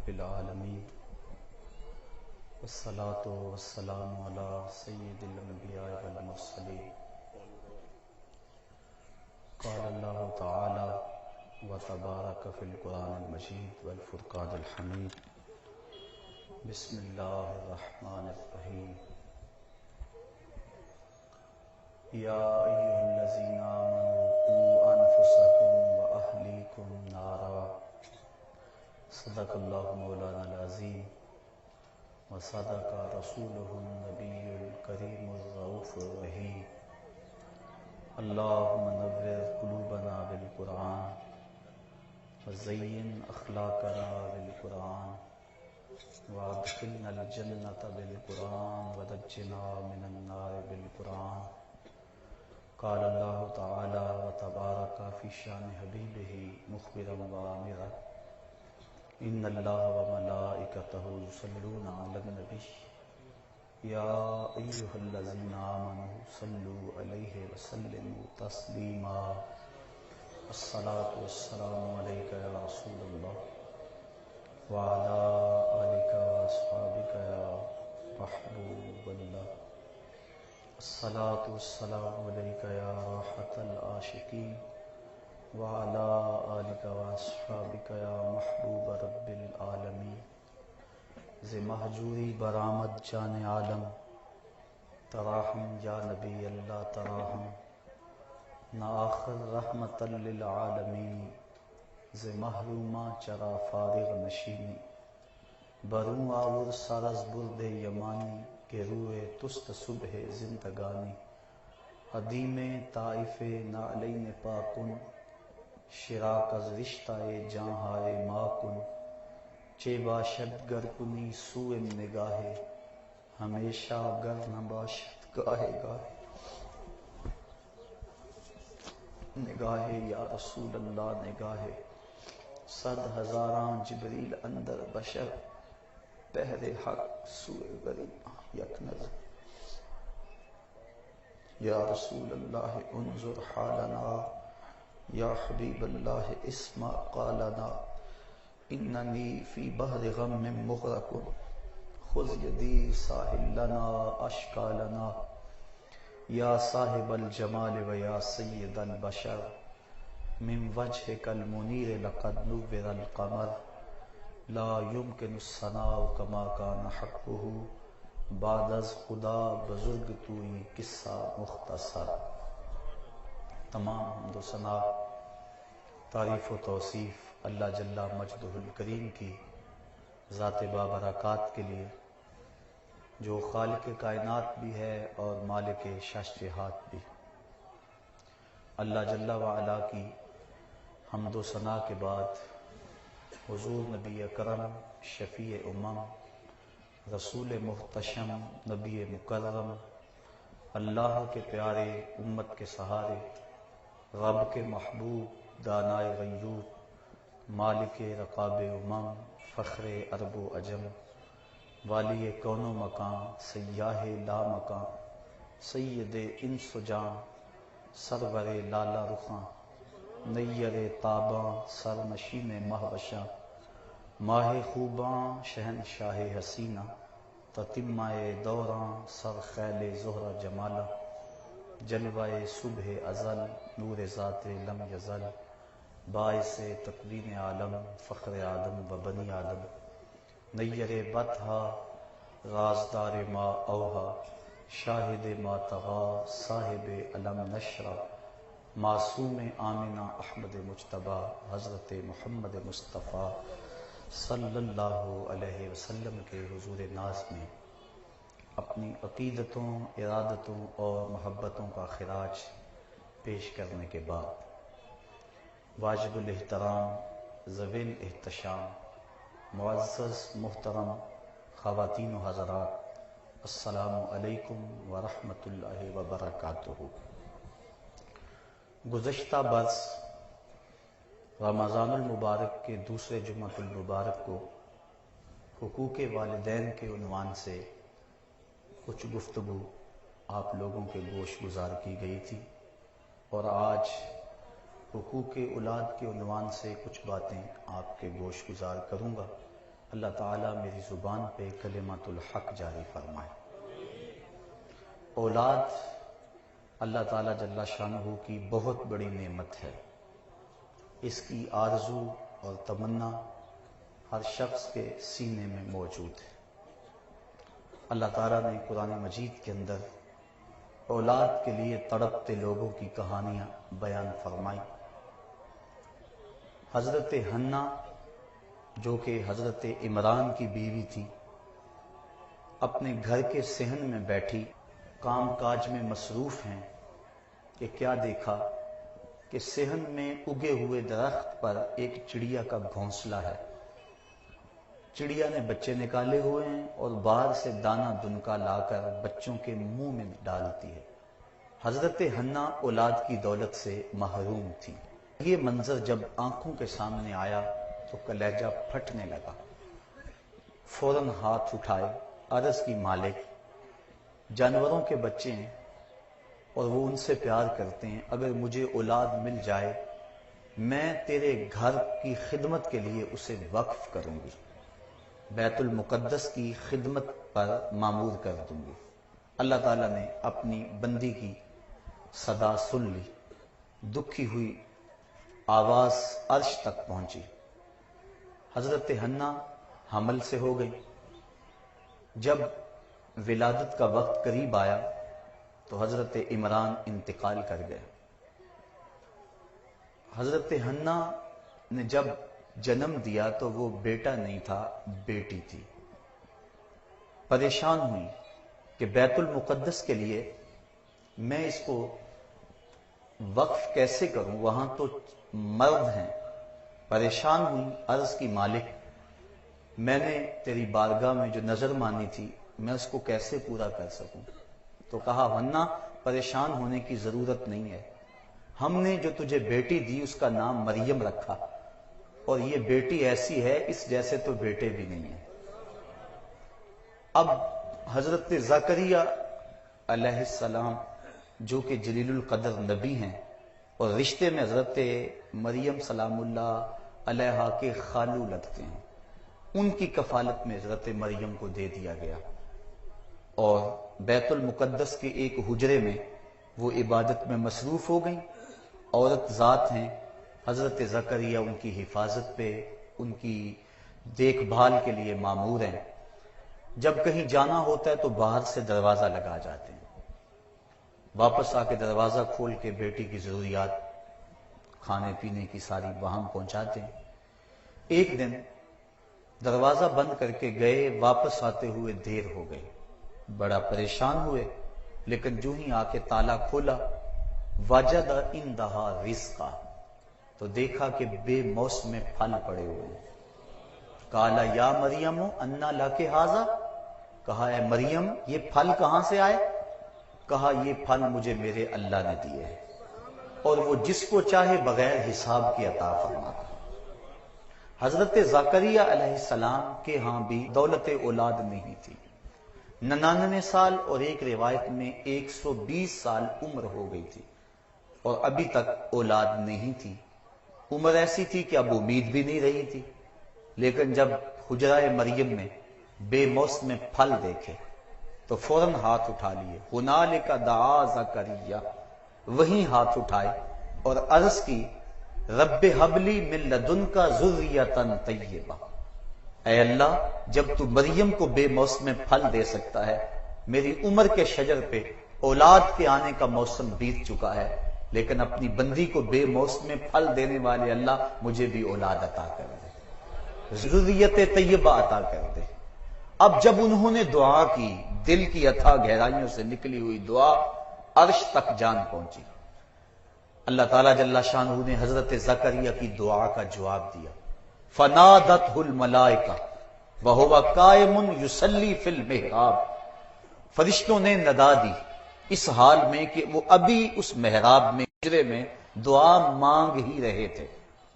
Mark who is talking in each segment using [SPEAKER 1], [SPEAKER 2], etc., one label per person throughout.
[SPEAKER 1] رب العالمين والصلاة والسلام على سيد الأنبياء والمرسلين. قال الله تعالى وتبارك في القرآن المجيد والفرقان الحميد. بسم الله الرحمن الرحيم. يا أيها الذين آمنوا قوا أنفسكم وأهليكم نارا. صدق الله مولانا العظيم وصدق رسوله النبي الكريم الرؤوف الرحيم. اللهم نور قلوبنا بالقرآن وزين أخلاقنا بالقرآن وادخلنا الجنة بالقرآن ونجنا من النار بالقرآن. قال الله تعالى وتبارك في شان حبيبه مخبرا وآمرا إن الله وملائكته يصلون على النبي يا أيها الذين آمنوا صلوا عليه وسلموا تسليما. الصلاة والسلام عليك يا رسول الله وعلى آلك وأصحابك يا محبوب الله. الصلاة والسلام عليك يا راحة العاشقين وعلى آلك وأصحابك يا محبوب رب العالمين. ز مہجوری برآمد جان عالم تراہم یا نبی اللہ تراہم. نہ آخر رحمت للعالمین ز محرومہ چرا فارغ نشینی. بروں آور سرز برد یمانی کہ روئے تست صبح زندگانی. عدیم طائف نعلین پاکن شراک از رشتہ جہاں ماکن. چے باشد گر کنی سوئے نگاہے ہمیشہ گر نہ باشد گاہے گاہے. نگاہے یا رسول اللہ نگاہے صد ہزاراں جبریل اندر بشر. بہر حق سوئے غریب یک نظر. یا رسول اللہ انظر حالنا یا حبیب اللہ اسمع قالنا. اننی فی بحر غم مغرق خذ یدی ساحل لنا اشکالنا. یا صاحب الجمال و یا سید البشر من وجهک المنیر لقد نور القمر. لا يمكن الثناء كما كان حقه بعد از خدا بزرگ توئی قصہ مختصر. تمام حمد و ثنا تعریف و توصیف اللہ جل مجدہ الکریم کی ذات بابرکات کے لیے جو خالق کائنات بھی ہے اور مالک شش جہات بھی. اللہ جل وعلا کی حمد و ثنا کے بعد حضور نبی اکرم شفیع امم رسول محتشم نبی مکرم اللہ کے پیارے امت کے سہارے رب کے محبوب دانائے غیور مالک رقاب امم فخر عرب و عجم والی کون و مکان سیاہ لا مکان سید انس و جان سرور لالا رخاں نیر تاباں سر نشین مہوشاں ماہ خوباں شہنشاہ حسینہ تتمہ دوراں سر خیل زہرہ جمالہ جلوہ صبح ازل نور ذات لم یزل باعث تکوین عالم فخر آدم و بنی آدم نیر بطحا رازدار ما اوہا شاہد ما تغا صاحب علم نشرہ معصوم آمنہ احمد مجتبیٰ حضرت محمد مصطفیٰ صلی اللہ علیہ وسلم کے حضور ناز میں اپنی عقیدتوں ارادتوں اور محبتوں کا خراج پیش کرنے کے بعد واجب الاحترام ذوی الاحتشام معزز محترم خواتین و حضرات السلام علیکم ورحمۃ اللہ وبرکاتہ. گزشتہ برس رمضان المبارک کے دوسرے جمعۃ المبارک کو حقوق والدین کے عنوان سے کچھ گفتگو آپ لوگوں کے گوش گزار کی گئی تھی اور آج حقوق اولاد کے عنوان سے کچھ باتیں آپ کے گوش گزار کروں گا اللہ تعالیٰ میری زبان پہ کلمۃ الحق جاری فرمائے۔ اولاد اللہ تعالیٰ جل شانہ کی بہت بڑی نعمت ہے، اس کی آرزو اور تمنا ہر شخص کے سینے میں موجود ہے۔ اللہ تعالیٰ نے قرآن مجید کے اندر اولاد کے لیے تڑپتے لوگوں کی کہانیاں بیان فرمائی۔ حضرت حنہ جو کہ حضرت عمران کی بیوی تھی، اپنے گھر کے صحن میں بیٹھی کام کاج میں مصروف ہیں کہ کیا دیکھا کہ صحن میں اگے ہوئے درخت پر ایک چڑیا کا گھونسلہ ہے۔ چڑیا نے بچے نکالے ہوئے ہیں اور باہر سے دانہ دنکا لا کر بچوں کے منہ میں ڈالتی ہے۔ حضرت حنہ اولاد کی دولت سے محروم تھی۔ یہ منظر جب آنکھوں کے سامنے آیا تو کلیجہ پھٹنے لگا۔ فوراً ہاتھ اٹھائے، عرض کی مالک جانوروں کے بچے ہیں اور وہ ان سے پیار کرتے ہیں، اگر مجھے اولاد مل جائے میں تیرے گھر کی خدمت کے لیے اسے وقف کروں گی، بیت المقدس کی خدمت پر مامور کر دوں گی۔ اللہ تعالیٰ نے اپنی بندی کی صدا سن لی، دکھی ہوئی آواز عرش تک پہنچی۔ حضرت حنہ حمل سے ہو گئی۔ جب ولادت کا وقت قریب آیا تو حضرت عمران انتقال کر گئے۔ حضرت حنہ نے جب جنم دیا تو وہ بیٹا نہیں تھا، بیٹی تھی۔ پریشان ہوئی کہ بیت المقدس کے لیے میں اس کو وقف کیسے کروں، وہاں تو مرد ہیں۔ پریشان ہوئی، عرض کی مالک میں نے تیری بارگاہ میں جو نظر مانی تھی میں اس کو کیسے پورا کر سکوں؟ تو کہا حنہ پریشان ہونے کی ضرورت نہیں ہے، ہم نے جو تجھے بیٹی دی اس کا نام مریم رکھا، اور یہ بیٹی ایسی ہے اس جیسے تو بیٹے بھی نہیں ہیں۔ اب حضرت زکریا علیہ السلام جو کہ جلیل القدر نبی ہیں اور رشتے میں حضرت مریم سلام اللہ علیہا کے خالو لگتے ہیں، ان کی کفالت میں حضرت مریم کو دے دیا گیا، اور بیت المقدس کے ایک حجرے میں وہ عبادت میں مصروف ہو گئیں۔ عورت ذات ہیں، حضرت زکریا ان کی حفاظت پہ، ان کی دیکھ بھال کے لیے مامور ہیں۔ جب کہیں جانا ہوتا ہے تو باہر سے دروازہ لگا جاتے ہیں، واپس آ کے دروازہ کھول کے بیٹی کی ضروریات کھانے پینے کی ساری وہاں پہنچاتے ہیں۔ ایک دن دروازہ بند کر کے گئے، واپس آتے ہوئے دیر ہو گئی، بڑا پریشان ہوئے، لیکن جو ہی آ کے تالا کھولا وجد عندہا رزقا، تو دیکھا کہ بے موسم میں پھل پڑے ہوئے ہیں۔ قالا یا مریم انا لک ھذا، کہا اے مریم یہ پھل کہاں سے آئے؟ کہا یہ پھل مجھے میرے اللہ نے دیے ہیں، اور وہ جس کو چاہے بغیر حساب کی عطا فرماتا۔ حضرت زکریا علیہ السلام کے ہاں بھی دولت اولاد نہیں تھی۔ 99 سال اور ایک روایت میں 120 سال عمر ہو گئی تھی اور ابھی تک اولاد نہیں تھی۔ عمر ایسی تھی کہ اب امید بھی نہیں رہی تھی، لیکن جب حجرہ مریم میں بے موسم پھل دیکھے تو فوراً ہاتھ اٹھا لیے۔ ہنالک دعا زکریا، وہیں ہاتھ اٹھائے اور عرض کی رب ہب لی من لدنک ذریۃ طیبہ، اے اللہ جب تو مریم کو بے موسم پھل دے سکتا ہے، میری عمر کے شجر پہ اولاد کے آنے کا موسم بیت چکا ہے، لیکن اپنی بندی کو بے موسم پھل دینے والے اللہ مجھے بھی اولاد عطا کر دے، ذریت طیبہ عطا کر دے۔ اب جب انہوں نے دعا کی، دل کی اتھا گہرائیوں سے نکلی ہوئی دعا عرش تک جان پہنچی۔ اللہ تعالیٰ جل شانہ نے حضرت زکریا کی دعا کا جواب دیا۔ فنادتہ الملائکہ وہو قائم یصلی فی المحراب، فرشتوں نے ندا دی اس حال میں کہ وہ ابھی اس محراب میں حجرے میں دعا مانگ ہی رہے تھے،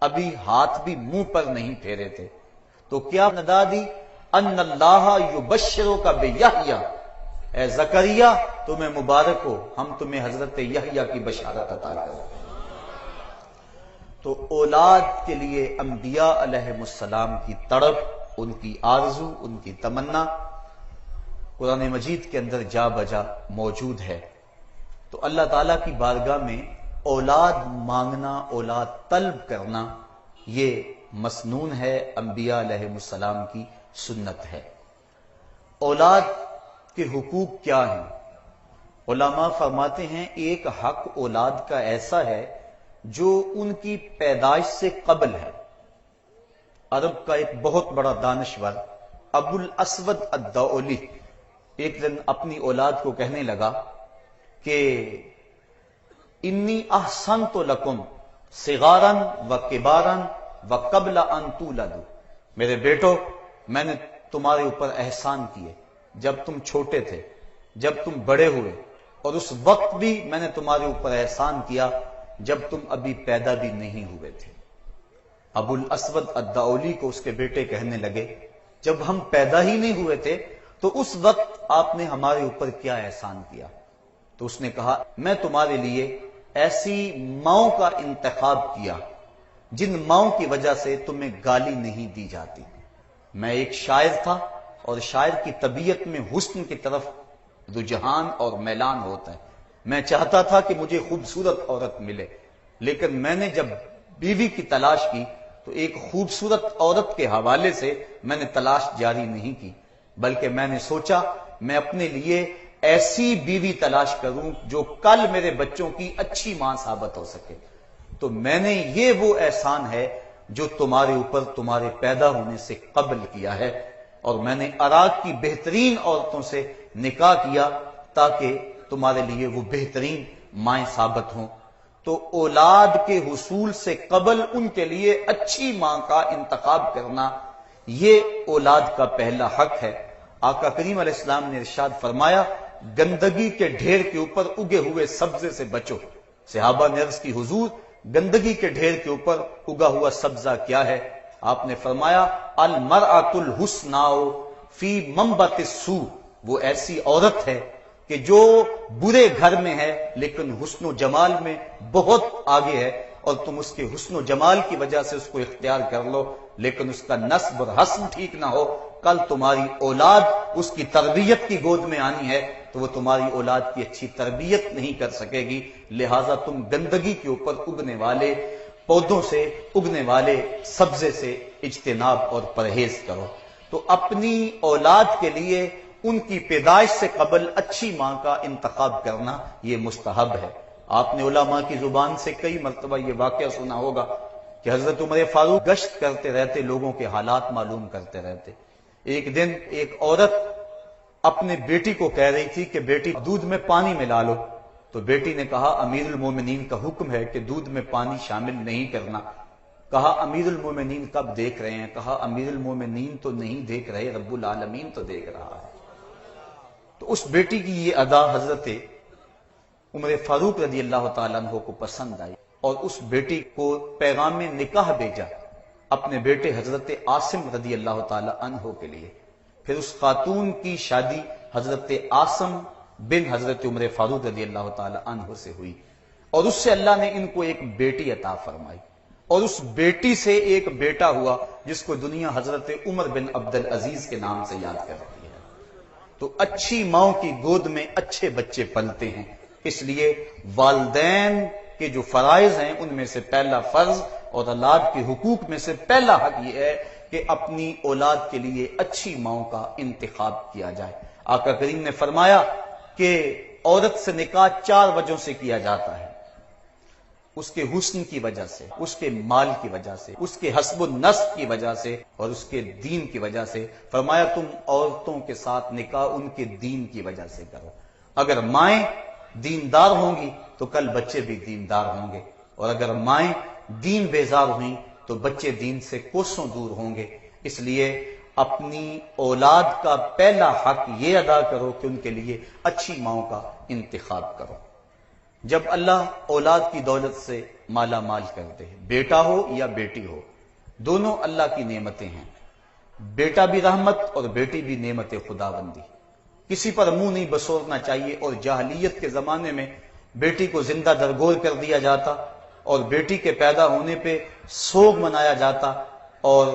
[SPEAKER 1] ابھی ہاتھ بھی منہ پر نہیں پھیرے تھے۔ تو کیا ندا دی؟ ان اللہ یبشرک بیحییٰ، اے زکریا تمہیں مبارک ہو، ہم تمہیں حضرت یحییٰ کی بشارت عطا کریں۔ تو اولاد کے لیے انبیاء علیہ السلام کی تڑپ ان کی آرزو، ان کی تمنا قرآن مجید کے اندر جا بجا موجود ہے۔ تو اللہ تعالیٰ کی بارگاہ میں اولاد مانگنا، اولاد طلب کرنا، یہ مسنون ہے، انبیاء علیہ السلام کی سنت ہے۔ اولاد کے حقوق کیا ہیں؟ علماء فرماتے ہیں ایک حق اولاد کا ایسا ہے جو ان کی پیدائش سے قبل ہے۔ عرب کا ایک بہت بڑا دانشور ابو الاسود الدؤلی ایک دن اپنی اولاد کو کہنے لگا کہ انی احسنت لکم صغارا و کبارا و قبل ان تولدوا، میرے بیٹو میں نے تمہارے اوپر احسان کیے جب تم چھوٹے تھے، جب تم بڑے ہوئے، اور اس وقت بھی میں نے تمہارے اوپر احسان کیا جب تم ابھی پیدا بھی نہیں ہوئے تھے۔ ابو الاسود الدؤلی کو اس کے بیٹے کہنے لگے جب ہم پیدا ہی نہیں ہوئے تھے تو اس وقت آپ نے ہمارے اوپر کیا احسان کیا؟ تو اس نے کہا میں تمہارے لیے ایسی ماؤں کا انتخاب کیا جن ماؤں کی وجہ سے تمہیں گالی نہیں دی جاتی۔ میں ایک شاعر تھا اور شاعر کی طبیعت میں حسن کی طرف رجحان اور میلان ہوتا ہے۔ میں چاہتا تھا کہ مجھے خوبصورت عورت ملے، لیکن میں نے جب بیوی کی تلاش کی تو ایک خوبصورت عورت کے حوالے سے میں نے تلاش جاری نہیں کی، بلکہ میں نے سوچا میں اپنے لیے ایسی بیوی تلاش کروں جو کل میرے بچوں کی اچھی ماں ثابت ہو سکے۔ تو میں نے یہ وہ احسان ہے جو تمہارے اوپر تمہارے پیدا ہونے سے قبل کیا ہے، اور میں نے عراق کی بہترین عورتوں سے نکاح کیا تاکہ تمہارے لیے وہ بہترین مائیں ثابت ہوں۔ تو اولاد کے حصول سے قبل ان کے لیے اچھی ماں کا انتخاب کرنا یہ اولاد کا پہلا حق ہے۔ آقا کریم علیہ السلام نے ارشاد فرمایا گندگی کے ڈھیر کے اوپر اگے ہوئے سبزے سے بچو۔ صحابہ نے عرض کی حضور گندگی کے ڈھیر کے اوپر اگا ہوا سبزہ کیا ہے؟ آپ نے فرمایا المرأۃ الحسناء فی منبت السوء، وہ ایسی عورت ہے کہ جو برے گھر میں ہے لیکن حسن و جمال میں بہت آگے ہے، اور تم اس کے حسن و جمال کی وجہ سے اس کو اختیار کر لو لیکن اس کا نسب اور حسن ٹھیک نہ ہو، کل تمہاری اولاد اس کی تربیت کی گود میں آنی ہے تو وہ تمہاری اولاد کی اچھی تربیت نہیں کر سکے گی۔ لہٰذا تم گندگی کے اوپر اگنے والے پودوں سے، اگنے والے سبزے سے اجتناب اور پرہیز کرو۔ تو اپنی اولاد کے لیے ان کی پیدائش سے قبل اچھی ماں کا انتخاب کرنا یہ مستحب ہے۔ آپ نے علماء کی زبان سے کئی مرتبہ یہ واقعہ سنا ہوگا کہ حضرت عمر فاروق گشت کرتے رہتے، لوگوں کے حالات معلوم کرتے رہتے۔ ایک دن ایک عورت اپنے بیٹی کو کہہ رہی تھی کہ بیٹی دودھ میں پانی ملا لو، تو بیٹی نے کہا امیر المومنین کا حکم ہے کہ دودھ میں پانی شامل نہیں کرنا۔ کہا امیر المومنین کب دیکھ رہے ہیں؟ کہا امیر المومنین تو نہیں دیکھ رہے، رب العالمین تو دیکھ رہا ہے۔ تو اس بیٹی کی یہ ادا حضرت عمر فاروق رضی اللہ تعالیٰ عنہ کو پسند آئی، اور اس بیٹی کو پیغام نکاح بھیجا اپنے بیٹے حضرت عاصم رضی اللہ تعالیٰ عنہ کے لیے۔ پھر اس خاتون کی شادی حضرت عاصم بن حضرت عمر فاروق رضی اللہ تعالیٰ عنہ سے ہوئی، اور اس سے اللہ نے ان کو ایک بیٹی عطا فرمائی، اور اس بیٹی سے ایک بیٹا ہوا جس کو دنیا حضرت عمر بن عبد العزیز کے نام سے یاد کرتی ہے۔ تو اچھی ماں کی گود میں اچھے بچے پلتے ہیں، اس لیے والدین کے جو فرائض ہیں ان میں سے پہلا فرض اور اولاد کے حقوق میں سے پہلا حق یہ ہے کہ اپنی اولاد کے لیے اچھی ماں کا انتخاب کیا جائے۔ آقا کریم نے فرمایا کہ عورت سے نکاح 4 وجہوں سے کیا جاتا ہے، اس کے حسن کی وجہ سے، اس کے مال کی وجہ سے، اس کے حسب النسب کی وجہ سے، اور اس کے دین کی وجہ سے۔ فرمایا تم عورتوں کے ساتھ نکاح ان کے دین کی وجہ سے کرو۔ اگر مائیں دیندار ہوں گی تو کل بچے بھی دیندار ہوں گے، اور اگر مائیں دین بیزار ہوئیں تو بچے دین سے کوسوں دور ہوں گے۔ اس لیے اپنی اولاد کا پہلا حق یہ ادا کرو کہ ان کے لیے اچھی ماؤں کا انتخاب کرو۔ جب اللہ اولاد کی دولت سے مالا مال کرتے ہیں، بیٹا ہو یا بیٹی ہو، دونوں اللہ کی نعمتیں ہیں۔ بیٹا بھی رحمت اور بیٹی بھی نعمت خداوندی، کسی پر منہ نہیں بسورنا چاہیے۔ اور جاہلیت کے زمانے میں بیٹی کو زندہ درگور کر دیا جاتا اور بیٹی کے پیدا ہونے پہ سوگ منایا جاتا، اور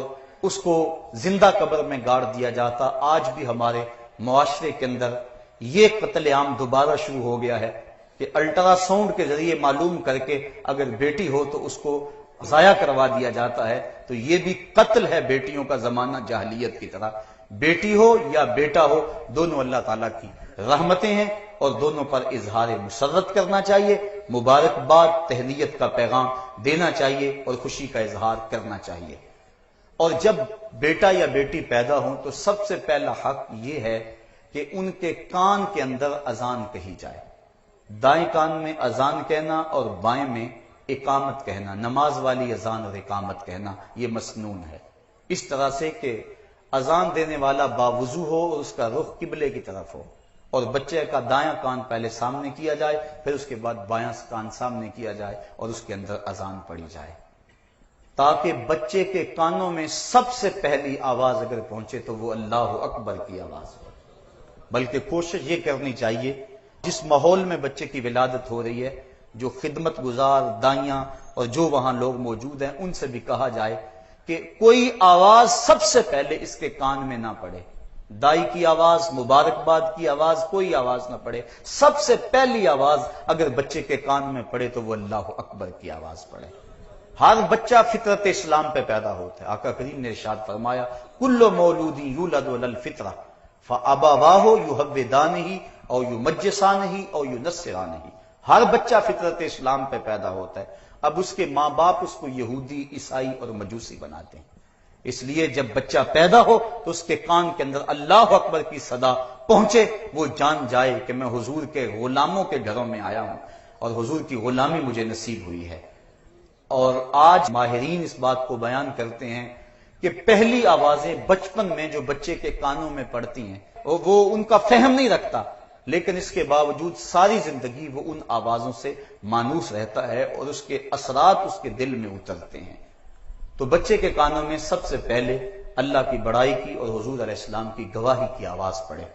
[SPEAKER 1] اس کو زندہ قبر میں گاڑ دیا جاتا۔ آج بھی ہمارے معاشرے کے اندر یہ قتل عام دوبارہ شروع ہو گیا ہے کہ الٹرا ساؤنڈ کے ذریعے معلوم کر کے اگر بیٹی ہو تو اس کو ضائع کروا دیا جاتا ہے۔ تو یہ بھی قتل ہے بیٹیوں کا زمانہ جاہلیت کی طرح۔ بیٹی ہو یا بیٹا ہو، دونوں اللہ تعالیٰ کی رحمتیں ہیں اور دونوں پر اظہار مسرت کرنا چاہیے، مبارکباد تہنیت کا پیغام دینا چاہیے اور خوشی کا اظہار کرنا چاہیے۔ اور جب بیٹا یا بیٹی پیدا ہوں تو سب سے پہلا حق یہ ہے کہ ان کے کان کے اندر اذان کہی جائے۔ دائیں کان میں اذان کہنا اور بائیں میں اقامت کہنا، نماز والی اذان اور اقامت کہنا، یہ مسنون ہے۔ اس طرح سے کہ اذان دینے والا باوضو ہو اور اس کا رخ قبلے کی طرف ہو، اور بچے کا دایاں کان پہلے سامنے کیا جائے، پھر اس کے بعد بایاں کان سامنے کیا جائے اور اس کے اندر اذان پڑھی جائے، تاکہ بچے کے کانوں میں سب سے پہلی آواز اگر پہنچے تو وہ اللہ اکبر کی آواز ہو۔ بلکہ کوشش یہ کرنی چاہیے جس ماحول میں بچے کی ولادت ہو رہی ہے، جو خدمت گزار دائیاں اور جو وہاں لوگ موجود ہیں، ان سے بھی کہا جائے کہ کوئی آواز سب سے پہلے اس کے کان میں نہ پڑے، دائی کی آواز، مبارکباد کی آواز، کوئی آواز نہ پڑے۔ سب سے پہلی آواز اگر بچے کے کان میں پڑے تو وہ اللہ اکبر کی آواز پڑے۔ ہر بچہ فطرت اسلام پہ پیدا ہوتا ہے۔ آقا کریم نے ارشاد فرمایا کل مولود یولد علی الفطرہ فابواہ یحودانہ او یمجسانہ او ینصرانہ۔ ہر بچہ فطرت اسلام پہ پیدا ہوتا ہے، اب اس کے ماں باپ اس کو یہودی، عیسائی اور مجوسی بناتے ہیں۔ اس لیے جب بچہ پیدا ہو تو اس کے کان کے اندر اللہ اکبر کی صدا پہنچے، وہ جان جائے کہ میں حضور کے غلاموں کے گھروں میں آیا ہوں اور حضور کی غلامی مجھے نصیب ہوئی ہے۔ اور آج ماہرین اس بات کو بیان کرتے ہیں کہ پہلی آوازیں بچپن میں جو بچے کے کانوں میں پڑتی ہیں وہ ان کا فہم نہیں رکھتا، لیکن اس کے باوجود ساری زندگی وہ ان آوازوں سے مانوس رہتا ہے اور اس کے اثرات اس کے دل میں اترتے ہیں۔ تو بچے کے کانوں میں سب سے پہلے اللہ کی بڑائی کی اور حضور علیہ السلام کی گواہی کی آواز پڑے۔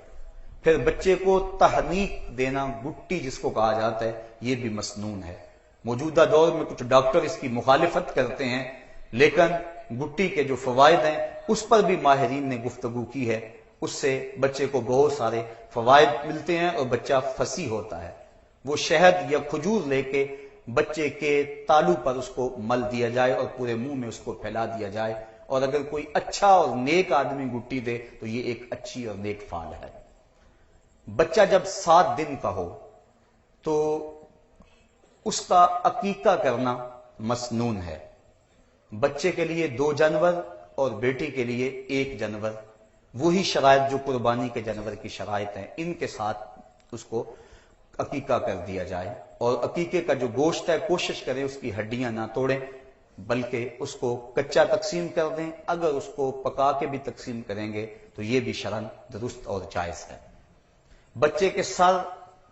[SPEAKER 1] پھر بچے کو تحنیک دینا، گٹی جس کو کہا جاتا ہے، یہ بھی مسنون ہے۔ موجودہ دور میں کچھ ڈاکٹر اس کی مخالفت کرتے ہیں، لیکن گٹی کے جو فوائد ہیں اس پر بھی ماہرین نے گفتگو کی ہے۔ اس سے بچے کو بہت سارے فوائد ملتے ہیں اور بچہ فصیح ہوتا ہے۔ وہ شہد یا کھجور لے کے بچے کے تالو پر اس کو مل دیا جائے اور پورے منہ میں اس کو پھیلا دیا جائے، اور اگر کوئی اچھا اور نیک آدمی گٹی دے تو یہ ایک اچھی اور نیک فعل ہے۔ بچہ جب 7 دن کا ہو تو اس کا عقیقہ کرنا مسنون ہے۔ بچے کے لیے 2 جانور اور بیٹی کے لیے 1 جانور، وہی شرائط جو قربانی کے جانور کی شرائط ہیں، ان کے ساتھ اس کو عقیقہ کر دیا جائے۔ اور عقیقے کا جو گوشت ہے کوشش کریں اس کی ہڈیاں نہ توڑیں، بلکہ اس کو کچا تقسیم کر دیں۔ اگر اس کو پکا کے بھی تقسیم کریں گے تو یہ بھی شرعاً درست اور جائز ہے۔ بچے کے سر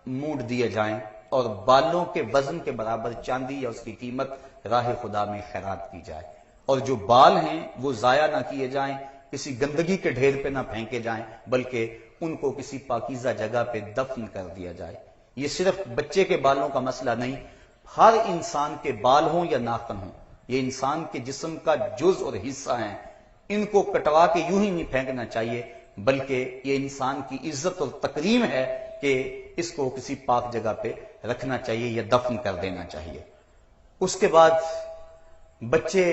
[SPEAKER 1] مونڈ دیے جائیں اور بالوں کے وزن کے برابر چاندی یا اس کی قیمت راہ خدا میں خیرات کی جائے، اور جو بال ہیں وہ ضائع نہ کیے جائیں، کسی گندگی کے ڈھیر پہ نہ پھینکے جائیں، بلکہ ان کو کسی پاکیزہ جگہ پہ دفن کر دیا جائے۔ یہ صرف بچے کے بالوں کا مسئلہ نہیں، ہر انسان کے بال ہوں یا ناخن ہوں، یہ انسان کے جسم کا جز اور حصہ ہیں، ان کو کٹوا کے یوں ہی نہیں پھینکنا چاہیے، بلکہ یہ انسان کی عزت اور تکریم ہے کہ اس کو کسی پاک جگہ پہ رکھنا چاہیے یا دفن کر دینا چاہیے۔ اس کے بعد بچے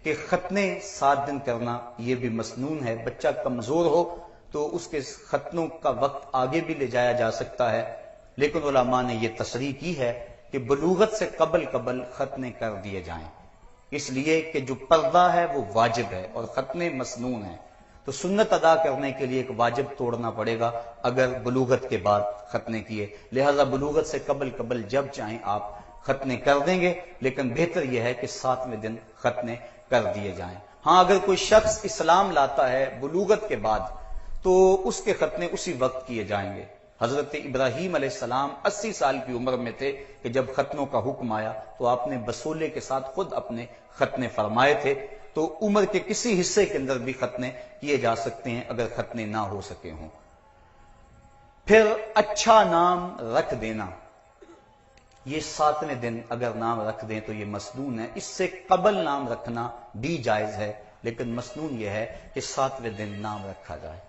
[SPEAKER 1] کے ختنے 7 دن کرنا یہ بھی مسنون ہے۔ بچہ کمزور ہو تو اس کے ختنوں کا وقت آگے بھی لے جایا جا سکتا ہے، لیکن علماء نے یہ تصریح کی ہے کہ بلوغت سے قبل ختنے کر دیے جائیں، اس لیے کہ جو پردہ ہے وہ واجب ہے اور ختنے مسنون ہیں، تو سنت ادا کرنے کے لیے ایک واجب توڑنا پڑے گا اگر بلوغت کے بعد ختنے کیے، لہذا بلوغت سے قبل جب چاہیں آپ ختنے کر دیں گے، لیکن بہتر یہ ہے کہ 7ویں دن ختنے کر دیے جائیں۔ ہاں اگر کوئی شخص اسلام لاتا ہے بلوغت کے بعد تو اس کے ختنے اسی وقت کیے جائیں گے۔ حضرت ابراہیم علیہ السلام 80 سال کی عمر میں تھے کہ جب ختنوں کا حکم آیا تو آپ نے بسولے کے ساتھ خود اپنے ختنے فرمائے تھے، تو عمر کے کسی حصے کے اندر بھی ختنے کیے جا سکتے ہیں اگر ختنے نہ ہو سکے ہوں۔ پھر اچھا نام رکھ دینا، یہ 7ویں دن اگر نام رکھ دیں تو یہ مسنون ہے۔ اس سے قبل نام رکھنا بھی جائز ہے، لیکن مسنون یہ ہے کہ 7ویں دن نام رکھا جائے۔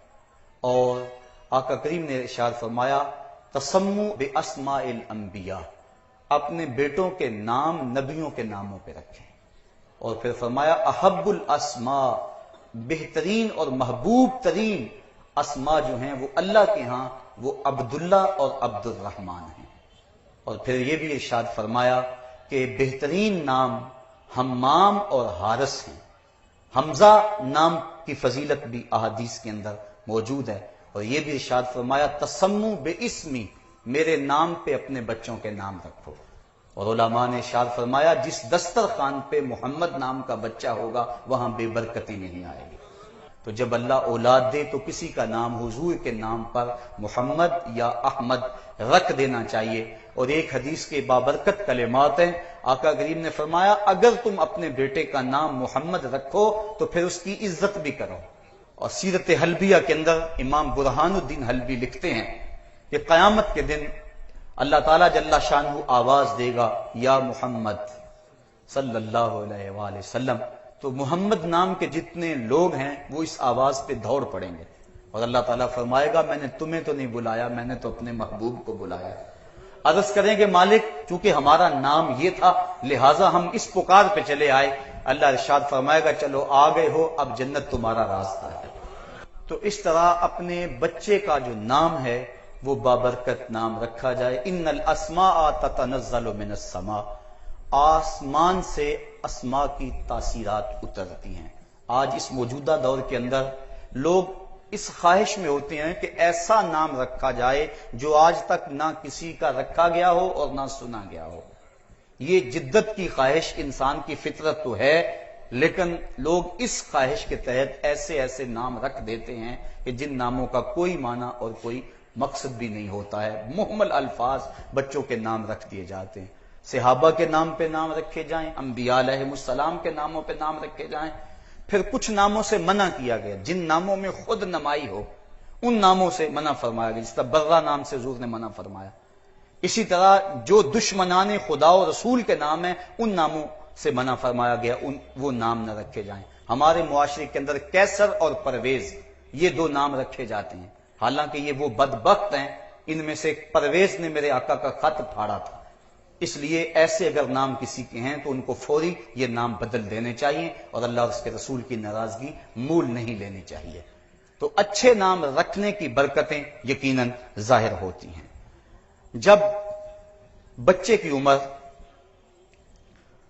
[SPEAKER 1] اور آقا کریم نے ارشاد فرمایا تسموا باسماء الانبیاء، اپنے بیٹوں کے نام نبیوں کے ناموں پہ رکھیں۔ اور پھر فرمایا احب الاسماء، بہترین اور محبوب ترین اسماء جو ہیں وہ اللہ کے ہاں وہ عبداللہ اور عبد الرحمن ہیں۔ اور پھر یہ بھی ارشاد فرمایا کہ بہترین نام حمام اور حارث ہیں۔ حمزہ نام کی فضیلت بھی احادیث کے اندر موجود ہے۔ اور یہ بھی ارشاد فرمایا تسموا باسمی، میرے نام پہ اپنے بچوں کے نام رکھو۔ اور علماء نے ارشاد فرمایا جس دسترخوان پہ محمد نام کا بچہ ہوگا وہاں بے برکتی نہیں آئے گی۔ تو جب اللہ اولاد دے تو کسی کا نام حضور کے نام پر محمد یا احمد رکھ دینا چاہیے۔ اور ایک حدیث کے بابرکت کلمات ہیں، آقا کریم نے فرمایا اگر تم اپنے بیٹے کا نام محمد رکھو تو پھر اس کی عزت بھی کرو۔ اور سیرت حلبیہ کے اندر امام برہان الدین حلبی لکھتے ہیں کہ قیامت کے دن اللہ تعالیٰ جل شانہ آواز دے گا یا محمد صلی اللہ علیہ وآلہ وسلم، تو محمد نام کے جتنے لوگ ہیں وہ اس آواز پہ دوڑ پڑیں گے، اور اللہ تعالیٰ فرمائے گا میں نے تمہیں تو نہیں بلایا، میں نے تو اپنے محبوب کو بلایا۔ عرض کریں کہ مالک چونکہ ہمارا نام یہ تھا لہٰذا ہم اس پکار پہ چلے آئے۔ اللہ ارشاد فرمائے گا چلو آ گئے ہو، اب جنت تمہارا راستہ ہے۔ تو اس طرح اپنے بچے کا جو نام ہے وہ بابرکت نام رکھا جائے۔ ان الاسماء تتنزل من السماء، آسمان سے اسماء کی تاثیرات اترتی ہیں۔ آج اس موجودہ دور کے اندر لوگ اس خواہش میں ہوتے ہیں کہ ایسا نام رکھا جائے جو آج تک نہ کسی کا رکھا گیا ہو اور نہ سنا گیا ہو۔ یہ جدت کی خواہش انسان کی فطرت تو ہے، لیکن لوگ اس خواہش کے تحت ایسے ایسے نام رکھ دیتے ہیں کہ جن ناموں کا کوئی معنی اور کوئی مقصد بھی نہیں ہوتا ہے۔ محمل الفاظ بچوں کے نام رکھ دیے جاتے ہیں۔ صحابہ کے نام پہ نام رکھے جائیں، انبیاء علیہ السلام کے ناموں پہ نام رکھے جائیں۔ پھر کچھ ناموں سے منع کیا گیا، جن ناموں میں خود نمائی ہو ان ناموں سے منع فرمایا گیا، جس طرح برہ نام سے حضور نے منع فرمایا۔ اسی طرح جو دشمنان خدا و رسول کے نام ہیں ان ناموں سے منع فرمایا گیا، وہ نام نہ رکھے جائیں۔ ہمارے معاشرے کے اندر کیسر اور پرویز یہ دو نام رکھے جاتے ہیں، حالانکہ یہ وہ بدبخت ہیں، ان میں سے پرویز نے میرے آقا کا خط پھاڑا تھا، اس لیے ایسے اگر نام کسی کے ہیں تو ان کو فوری یہ نام بدل دینے چاہیے اور اللہ اور اس کے رسول کی ناراضگی مول نہیں لینی چاہیے۔ تو اچھے نام رکھنے کی برکتیں یقیناً ظاہر ہوتی ہیں۔ جب بچے کی عمر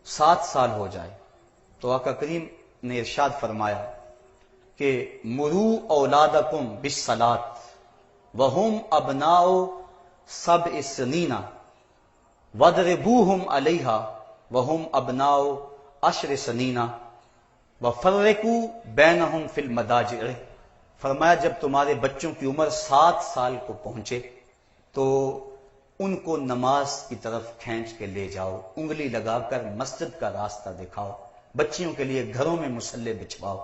[SPEAKER 1] 7 سال ہو جائے تو آقا کریم نے ارشاد فرمایا کہ مرو اولادکم بالصلاۃ وہم ابناء 7 سنین وَاضْرِبُوهُمْ عَلَيْهَا وَهُمْ أَبْنَاءُ 10 سنین وَفَرِّقُوا بَيْنَهُمْ فِي الْمَضَاجِعِ۔ فرمایا جب تمہارے بچوں کی عمر 7 سال کو پہنچے تو ان کو نماز کی طرف کھینچ کے لے جاؤ، انگلی لگا کر مسجد کا راستہ دکھاؤ، بچیوں کے لیے گھروں میں مصلے بچھواؤ،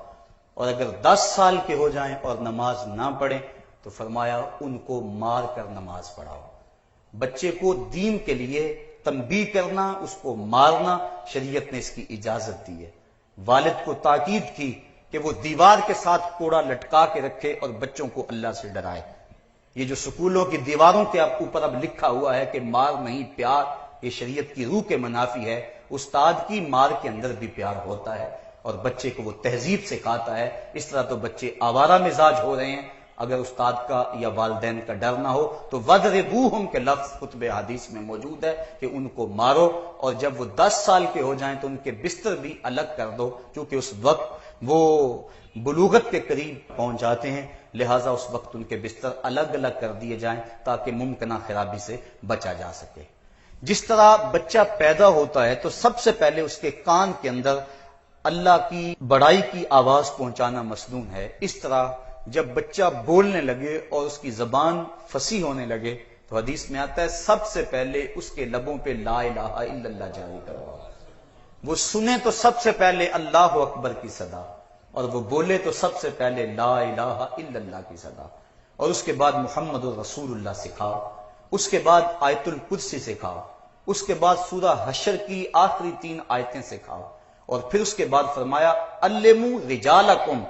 [SPEAKER 1] اور اگر 10 سال کے ہو جائیں اور نماز نہ پڑھیں تو فرمایا ان کو مار کر نماز پڑھاؤ۔ بچے کو دین کے لیے تنبیہ کرنا، اس کو مارنا شریعت نے اس کی اجازت دی ہے۔ والد کو تاکید کی کہ وہ دیوار کے ساتھ کوڑا لٹکا کے رکھے اور بچوں کو اللہ سے ڈرائے۔ یہ جو سکولوں کی دیواروں کے اوپر اب لکھا ہوا ہے کہ مار نہیں پیار، یہ شریعت کی روح کے منافی ہے۔ استاد کی مار کے اندر بھی پیار ہوتا ہے اور بچے کو وہ تہذیب سکھاتا ہے۔ اس طرح تو بچے آوارہ مزاج ہو رہے ہیں، اگر استاد کا یا والدین کا ڈر نہ ہو تو وَاضْرِبُوهُمْ کے لفظ خطبہ حدیث میں موجود ہے کہ ان کو مارو، اور جب وہ 10 سال کے ہو جائیں تو ان کے بستر بھی الگ کر دو، کیونکہ اس وقت وہ بلوغت کے قریب پہنچ جاتے ہیں، لہٰذا اس وقت ان کے بستر الگ الگ کر دیے جائیں تاکہ ممکنہ خرابی سے بچا جا سکے۔ جس طرح بچہ پیدا ہوتا ہے تو سب سے پہلے اس کے کان کے اندر اللہ کی بڑائی کی آواز پہنچانا مسنون ہے، اس طرح جب بچہ بولنے لگے اور اس کی زبان فصیح ہونے لگے تو حدیث میں آتا ہے سب سے پہلے اس کے لبوں پہ لا الہ الا اللہ جاری کرو، وہ سنے تو سب سے پہلے اللہ اکبر کی صدا، اور وہ بولے تو سب سے پہلے لا الہ الا اللہ کی صدا، اور اس کے بعد محمد الرسول اللہ سکھاؤ، اس کے بعد آیت الکرسی سکھاؤ، اس کے بعد سورہ حشر کی آخری 3 آیتیں سکھاؤ، اور پھر اس کے بعد فرمایا علموا رجالکم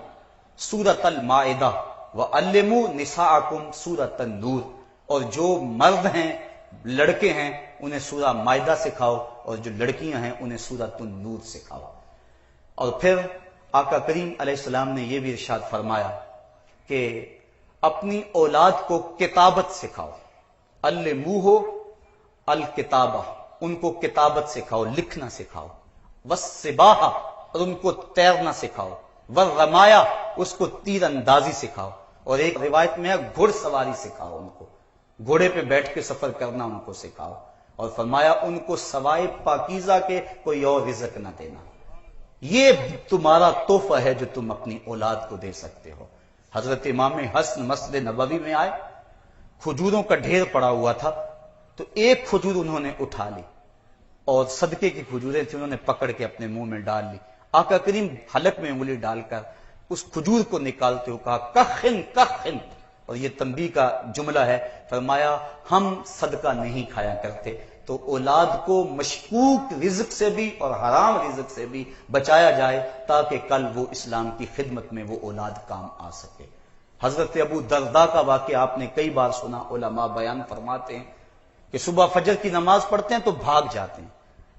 [SPEAKER 1] سورۃ المائدہ وعلموا نساءکم سورۃ النور، اور جو مرد ہیں لڑکے ہیں انہیں سورہ مائدہ سکھاؤ، اور جو لڑکیاں ہیں انہیں سورۃ النور سکھاؤ۔ اور پھر آقا کریم علیہ السلام نے یہ بھی ارشاد فرمایا کہ اپنی اولاد کو کتابت سکھاؤ، علموہ الکتابہ، ان کو کتابت سکھاؤ، لکھنا سکھاؤ، والسباحہ، اور ان کو تیرنا سکھاؤ، والرمایا، اس کو تیر اندازی سکھاؤ، اور ایک روایت میں ہے گھڑ سواری سکھاؤ، ان کو گھوڑے پہ بیٹھ کے سفر کرنا ان کو سکھاؤ، اور فرمایا ان کو سوائے پاکیزہ کے کوئی اور رزق نہ دینا۔ یہ تمہارا تحفہ ہے جو تم اپنی اولاد کو دے سکتے ہو۔ حضرت امام حسن مسجد نبوی میں آئے، کھجوروں کا ڈھیر پڑا ہوا تھا، تو ایک کھجور انہوں نے اٹھا لی، اور صدقے کی کھجوریں تھیں، انہوں نے پکڑ کے اپنے منہ میں ڈال لی۔ آقا کریم حلق میں انگلی ڈال کر اس کھجور کو نکالتے ہوئے کہا کخن کخن، اور یہ تنبیہ کا جملہ ہے، فرمایا ہم صدقہ نہیں کھایا کرتے، تو اولاد کو مشکوک رزق سے بھی اور حرام رزق سے بھی بچایا جائے تاکہ کل وہ اسلام کی خدمت میں وہ اولاد کام آ سکے۔ حضرت ابو درداء کا واقعہ آپ نے کئی بار سنا، علماء بیان فرماتے ہیں کہ صبح فجر کی نماز پڑھتے ہیں تو بھاگ جاتے ہیں۔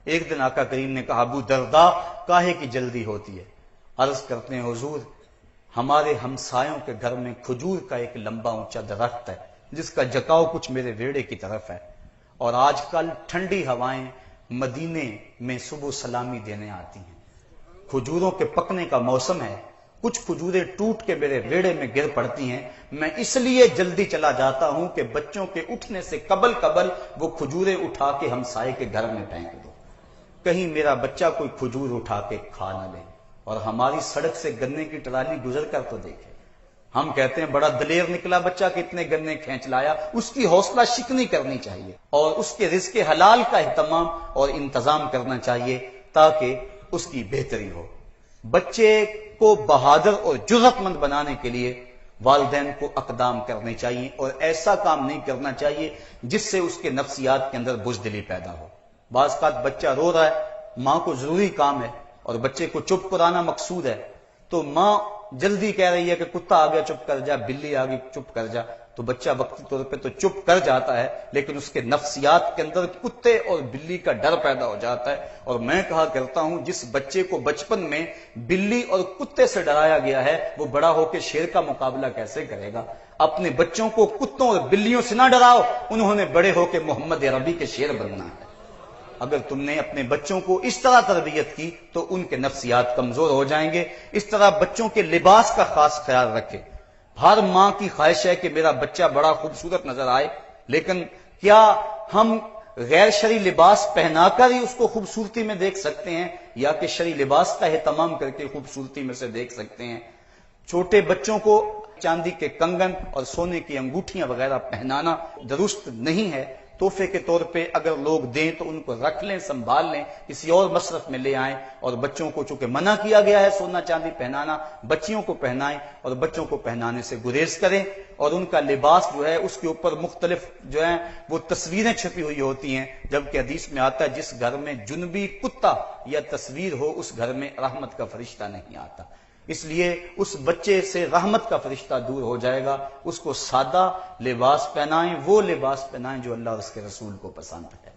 [SPEAKER 1] ایک دن آقا کریم نے کہا ابو درداء کاہے کی جلدی ہوتی ہے؟ عرض کرتے ہیں حضور ہمارے ہمسایوں کے گھر میں کھجور کا ایک لمبا اونچا درخت ہے جس کا جکاؤ کچھ میرے ویڑے کی طرف ہے، اور آج کل ٹھنڈی ہوائیں مدینے میں صبح سلامی دینے آتی ہیں، کھجوروں کے پکنے کا موسم ہے، کچھ کھجوریں ٹوٹ کے میرے ویڑے میں گر پڑتی ہیں، میں اس لیے جلدی چلا جاتا ہوں کہ بچوں کے اٹھنے سے قبل وہ کھجوریں اٹھا کے ہمسائے کے گھر میں پھینک دو، کہیں میرا بچہ کوئی کھجور اٹھا کے کھا نہ لے۔ اور ہماری سڑک سے گنے کی ٹرالی گزر کر تو دیکھے، ہم کہتے ہیں بڑا دلیر نکلا بچہ، کتنے گنے کھینچ لایا، اس کی حوصلہ شکنی کرنی چاہیے اور اس کے رزق حلال کا اہتمام اور انتظام کرنا چاہیے تاکہ اس کی بہتری ہو۔ بچے کو بہادر اور جرأت مند بنانے کے لیے والدین کو اقدام کرنے چاہیے، اور ایسا کام نہیں کرنا چاہیے جس سے اس کے نفسیات کے اندر بزدلی پیدا ہو۔ بعض اوقات بچہ رو رہا ہے، ماں کو ضروری کام ہے اور بچے کو چپ کرانا مقصود ہے، تو ماں جلدی کہہ رہی ہے کہ کتا آ گیا چپ کر جا، بلی آ گئی چپ کر جا، تو بچہ وقتی طور پہ تو چپ کر جاتا ہے، لیکن اس کے نفسیات کے اندر کتے اور بلی کا ڈر پیدا ہو جاتا ہے۔ اور میں کہا کرتا ہوں جس بچے کو بچپن میں بلی اور کتے سے ڈرایا گیا ہے وہ بڑا ہو کے شیر کا مقابلہ کیسے کرے گا؟ اپنے بچوں کو کتوں اور بلیوں سے نہ ڈراؤ، انہوں نے بڑے ہو کے محمد عربی کے شیر بننا ہے۔ اگر تم نے اپنے بچوں کو اس طرح تربیت کی تو ان کے نفسیات کمزور ہو جائیں گے۔ اس طرح بچوں کے لباس کا خاص خیال رکھے۔ ہر ماں کی خواہش ہے کہ میرا بچہ بڑا خوبصورت نظر آئے، لیکن کیا ہم غیر شرعی لباس پہنا کر ہی اس کو خوبصورتی میں دیکھ سکتے ہیں یا کہ شرعی لباس کا اہتمام کر کے خوبصورتی میں سے دیکھ سکتے ہیں؟ چھوٹے بچوں کو چاندی کے کنگن اور سونے کی انگوٹھیاں وغیرہ پہنانا درست نہیں ہے۔ تحفے کے طور پہ اگر لوگ دیں تو ان کو رکھ لیں، سنبھال لیں، کسی اور مصرف میں لے آئیں، اور بچوں کو چونکہ منع کیا گیا ہے سونا چاندی پہنانا، بچیوں کو پہنائیں اور بچوں کو پہنانے سے گریز کریں، اور ان کا لباس جو ہے اس کے اوپر مختلف جو ہیں وہ تصویریں چھپی ہوئی ہوتی ہیں، جبکہ حدیث میں آتا ہے جس گھر میں جنبی کتا یا تصویر ہو اس گھر میں رحمت کا فرشتہ نہیں آتا۔ اس لیے اس بچے سے رحمت کا فرشتہ دور ہو جائے گا۔ اس کو سادہ لباس پہنائیں، وہ لباس پہنائیں جو اللہ اور اس کے رسول کو پسند ہے،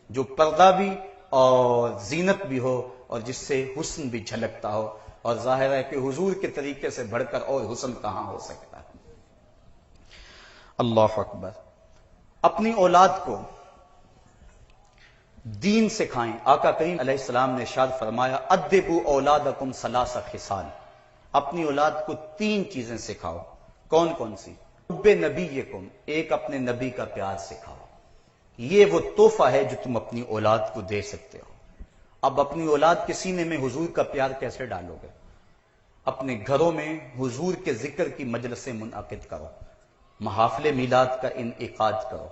[SPEAKER 1] جو پردہ بھی اور زینت بھی ہو اور جس سے حسن بھی جھلکتا ہو، اور ظاہر ہے کہ حضور کے طریقے سے بڑھ کر اور حسن کہاں ہو سکتا ہے۔ اللہ اکبر۔ اپنی اولاد کو دین سکھائیں۔ آقا کریم علیہ السلام نے ارشاد فرمایا ادبوا اولادکم ثلاث خصال، اپنی اولاد کو 3 چیزیں سکھاؤ۔ کون کون سی؟ حب نبیکم، ایک اپنے نبی کا پیار سکھاؤ، یہ وہ تحفہ ہے جو تم اپنی اولاد کو دے سکتے ہو۔ اب اپنی اولاد کے سینے میں حضور کا پیار کیسے ڈالو گے؟ اپنے گھروں میں حضور کے ذکر کی مجلسیں منعقد کرو، محافل میلاد کا انعقاد کرو،